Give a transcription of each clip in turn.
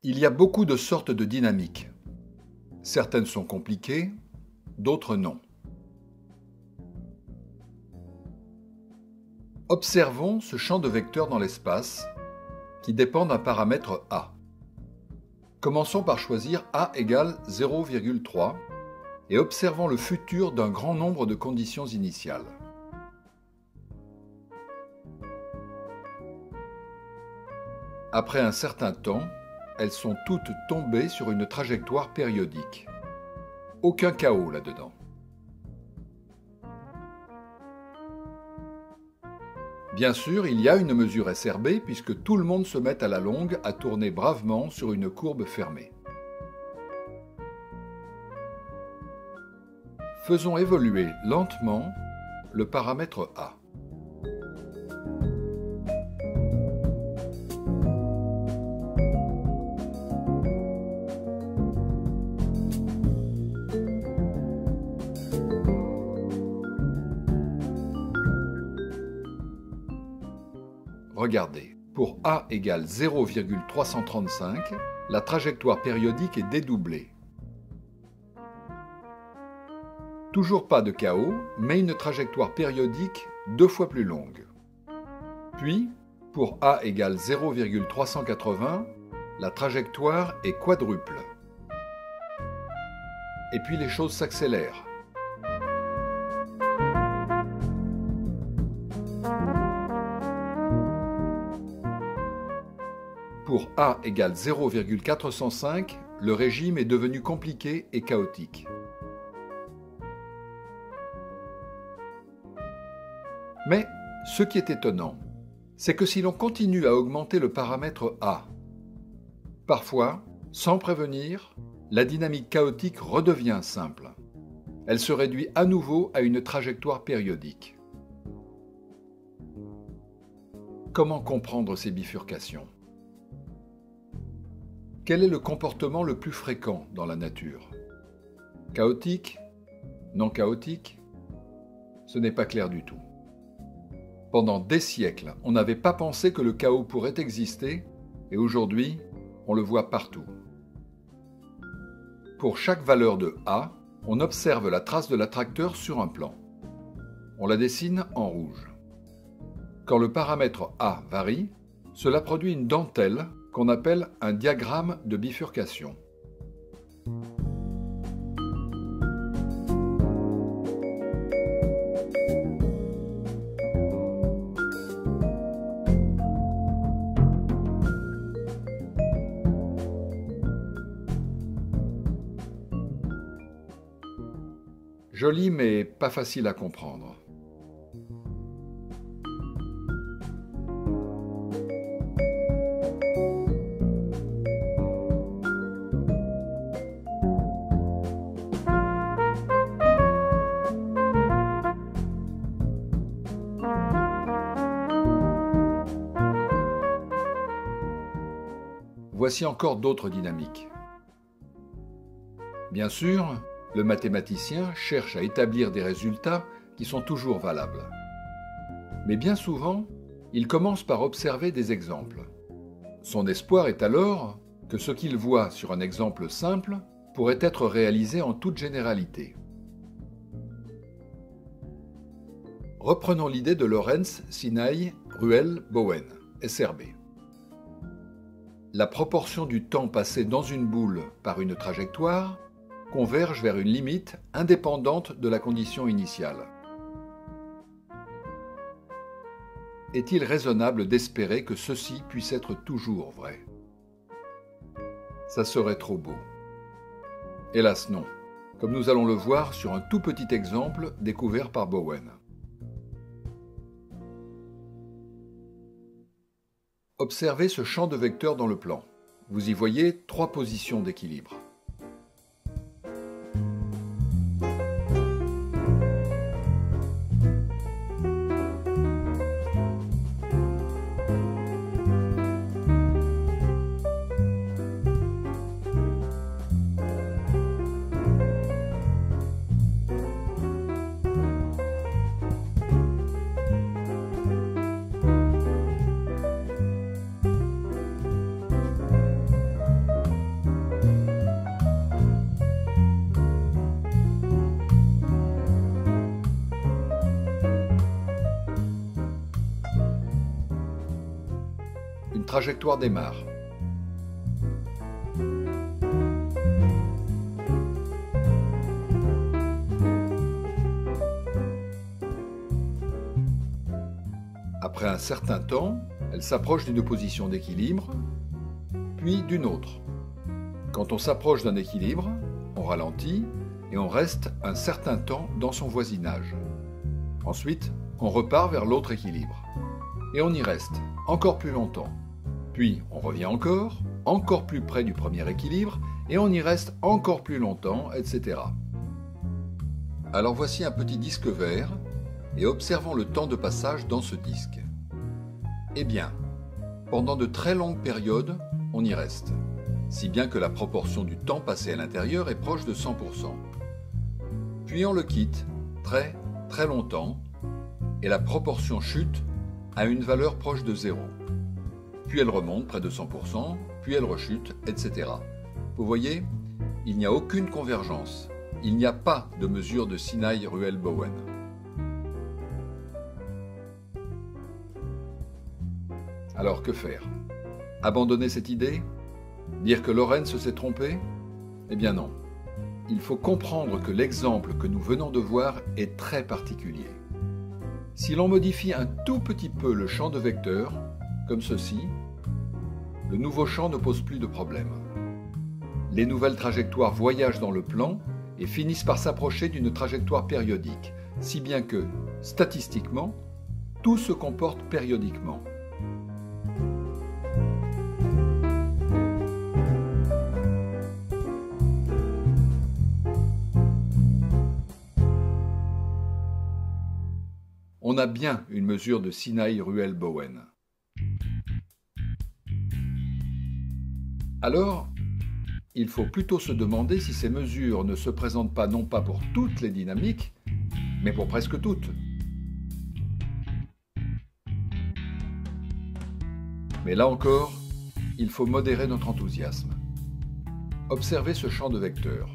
Il y a beaucoup de sortes de dynamiques. Certaines sont compliquées, d'autres non. Observons ce champ de vecteurs dans l'espace qui dépend d'un paramètre A. Commençons par choisir A égale 0,3 et observons le futur d'un grand nombre de conditions initiales. Après un certain temps, elles sont toutes tombées sur une trajectoire périodique. Aucun chaos là-dedans. Bien sûr, il y a une mesure SRB puisque tout le monde se met à la longue à tourner bravement sur une courbe fermée. Faisons évoluer lentement le paramètre A. Regardez, pour A égale 0,335, la trajectoire périodique est dédoublée. Toujours pas de chaos, mais une trajectoire périodique 2 fois plus longue. Puis, pour A égale 0,380, la trajectoire est quadruple. Et puis les choses s'accélèrent. Pour A égale 0,405, le régime est devenu compliqué et chaotique. Mais ce qui est étonnant, c'est que si l'on continue à augmenter le paramètre A, parfois, sans prévenir, la dynamique chaotique redevient simple. Elle se réduit à nouveau à une trajectoire périodique. Comment comprendre ces bifurcations ? Quel est le comportement le plus fréquent dans la nature? Chaotique? Non chaotique? Ce n'est pas clair du tout. Pendant des siècles, on n'avait pas pensé que le chaos pourrait exister, et aujourd'hui, on le voit partout. Pour chaque valeur de A, on observe la trace de l'attracteur sur un plan. On la dessine en rouge. Quand le paramètre A varie, cela produit une dentelle qu'on appelle un diagramme de bifurcation. Joli mais pas facile à comprendre. Voici encore d'autres dynamiques. Bien sûr, le mathématicien cherche à établir des résultats qui sont toujours valables. Mais bien souvent, il commence par observer des exemples. Son espoir est alors que ce qu'il voit sur un exemple simple pourrait être réalisé en toute généralité. Reprenons l'idée de Lorentz, Sinaï, Ruel, Bowen, SRB. La proportion du temps passé dans une boule par une trajectoire converge vers une limite indépendante de la condition initiale. Est-il raisonnable d'espérer que ceci puisse être toujours vrai? Ça serait trop beau. Hélas non, comme nous allons le voir sur un tout petit exemple découvert par Bowen. Observez ce champ de vecteurs dans le plan. Vous y voyez 3 positions d'équilibre. trajectoire démarre. Après un certain temps, elle s'approche d'une position d'équilibre, puis d'une autre. Quand on s'approche d'un équilibre, on ralentit et on reste un certain temps dans son voisinage. Ensuite, on repart vers l'autre équilibre. Et on y reste encore plus longtemps. Puis on revient encore plus près du premier équilibre, et on y reste encore plus longtemps, etc. Alors voici un petit disque vert, et observons le temps de passage dans ce disque. Eh bien, pendant de très longues périodes, on y reste, si bien que la proportion du temps passé à l'intérieur est proche de 100%. Puis on le quitte très longtemps, et la proportion chute à une valeur proche de 0. Puis elle remonte près de 100%, puis elle rechute, etc. Vous voyez, il n'y a aucune convergence. Il n'y a pas de mesure de Sinai-Ruel-Bowen. Alors que faire? Abandonner cette idée? Dire que Lorentz s'est trompé? Eh bien non. Il faut comprendre que l'exemple que nous venons de voir est très particulier. Si l'on modifie un tout petit peu le champ de vecteurs, comme ceci, le nouveau champ ne pose plus de problème. Les nouvelles trajectoires voyagent dans le plan et finissent par s'approcher d'une trajectoire périodique, si bien que, statistiquement, tout se comporte périodiquement. On a bien une mesure de Sinai-Ruel-Bowen. Alors, il faut plutôt se demander si ces mesures ne se présentent pas non pas pour toutes les dynamiques, mais pour presque toutes. Mais là encore, il faut modérer notre enthousiasme. Observez ce champ de vecteurs.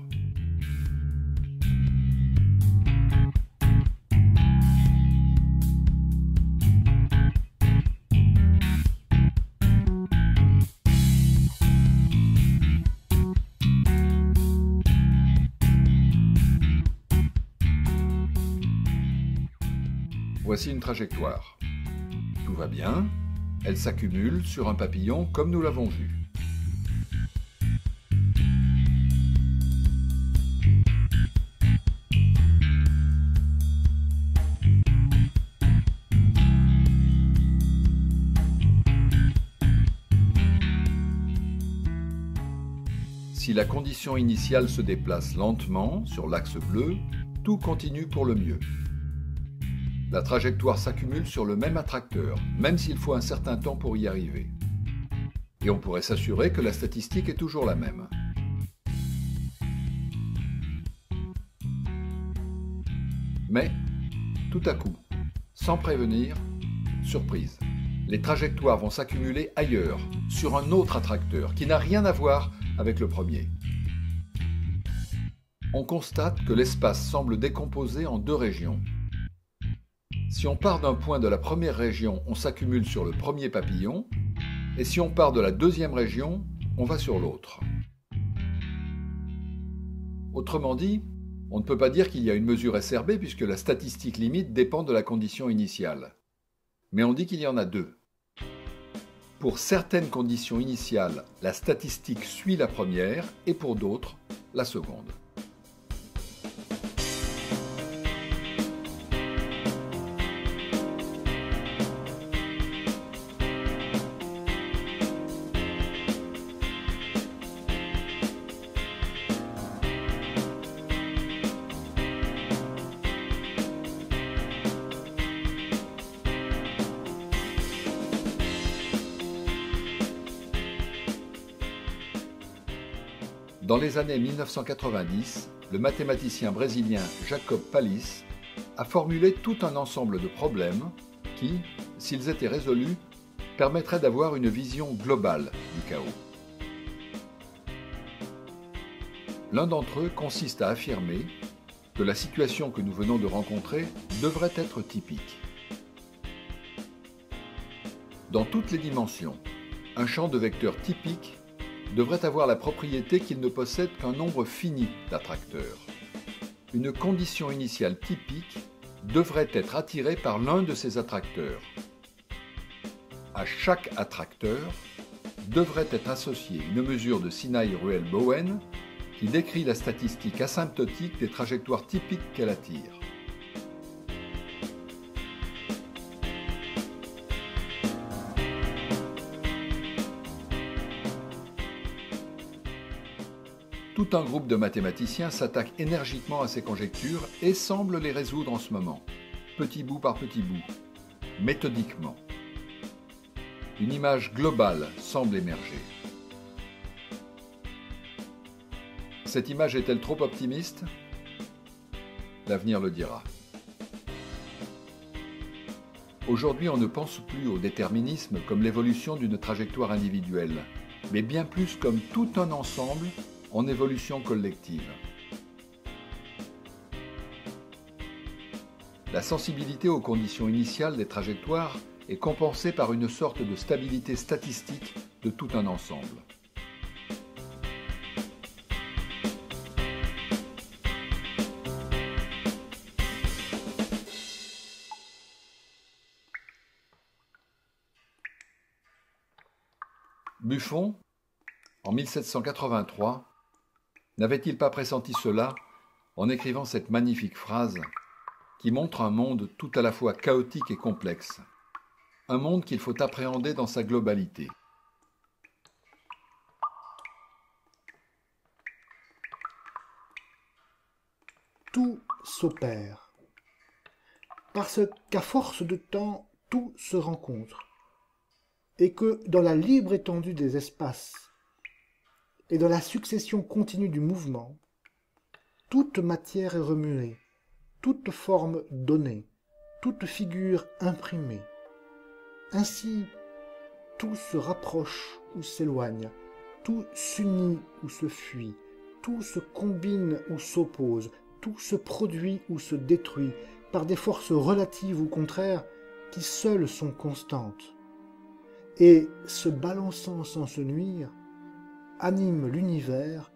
Voici une trajectoire. Tout va bien, elle s'accumule sur un papillon comme nous l'avons vu. Si la condition initiale se déplace lentement sur l'axe bleu, tout continue pour le mieux. La trajectoire s'accumule sur le même attracteur, même s'il faut un certain temps pour y arriver. Et on pourrait s'assurer que la statistique est toujours la même. Mais, tout à coup, sans prévenir, surprise, les trajectoires vont s'accumuler ailleurs, sur un autre attracteur, qui n'a rien à voir avec le premier. On constate que l'espace semble décomposé en deux régions. Si on part d'un point de la première région, on s'accumule sur le premier papillon, et si on part de la deuxième région, on va sur l'autre. Autrement dit, on ne peut pas dire qu'il y a une mesure SRB puisque la statistique limite dépend de la condition initiale. Mais on dit qu'il y en a deux. Pour certaines conditions initiales, la statistique suit la première, et pour d'autres, la seconde. Dans les années 1990, le mathématicien brésilien Jacob Pallis a formulé tout un ensemble de problèmes qui, s'ils étaient résolus, permettraient d'avoir une vision globale du chaos. L'un d'entre eux consiste à affirmer que la situation que nous venons de rencontrer devrait être typique. Dans toutes les dimensions, Un champ de vecteurs typique devrait avoir la propriété qu'il ne possède qu'un nombre fini d'attracteurs. Une condition initiale typique devrait être attirée par l'un de ces attracteurs. À chaque attracteur devrait être associée une mesure de Sinai-Ruel-Bowen qui décrit la statistique asymptotique des trajectoires typiques qu'elle attire. Tout un groupe de mathématiciens s'attaque énergiquement à ces conjectures et semble les résoudre en ce moment, petit bout par petit bout, méthodiquement. Une image globale semble émerger. Cette image est-elle trop optimiste? L'avenir le dira. Aujourd'hui, on ne pense plus au déterminisme comme l'évolution d'une trajectoire individuelle, mais bien plus comme tout un ensemble en évolution collective. La sensibilité aux conditions initiales des trajectoires est compensée par une sorte de stabilité statistique de tout un ensemble. Buffon, en 1783, n'avait-il pas pressenti cela en écrivant cette magnifique phrase qui montre un monde tout à la fois chaotique et complexe, un monde qu'il faut appréhender dans sa globalité. Tout s'opère, parce qu'à force de temps, tout se rencontre, et que dans la libre étendue des espaces et dans la succession continue du mouvement, toute matière est remuée, toute forme donnée, toute figure imprimée. Ainsi, tout se rapproche ou s'éloigne, tout s'unit ou se fuit, tout se combine ou s'oppose, tout se produit ou se détruit par des forces relatives ou contraires qui seules sont constantes. Et, se balançant sans se nuire, animent l'univers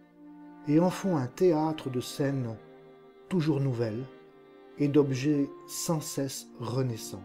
et en font un théâtre de scènes toujours nouvelles et d'objets sans cesse renaissants.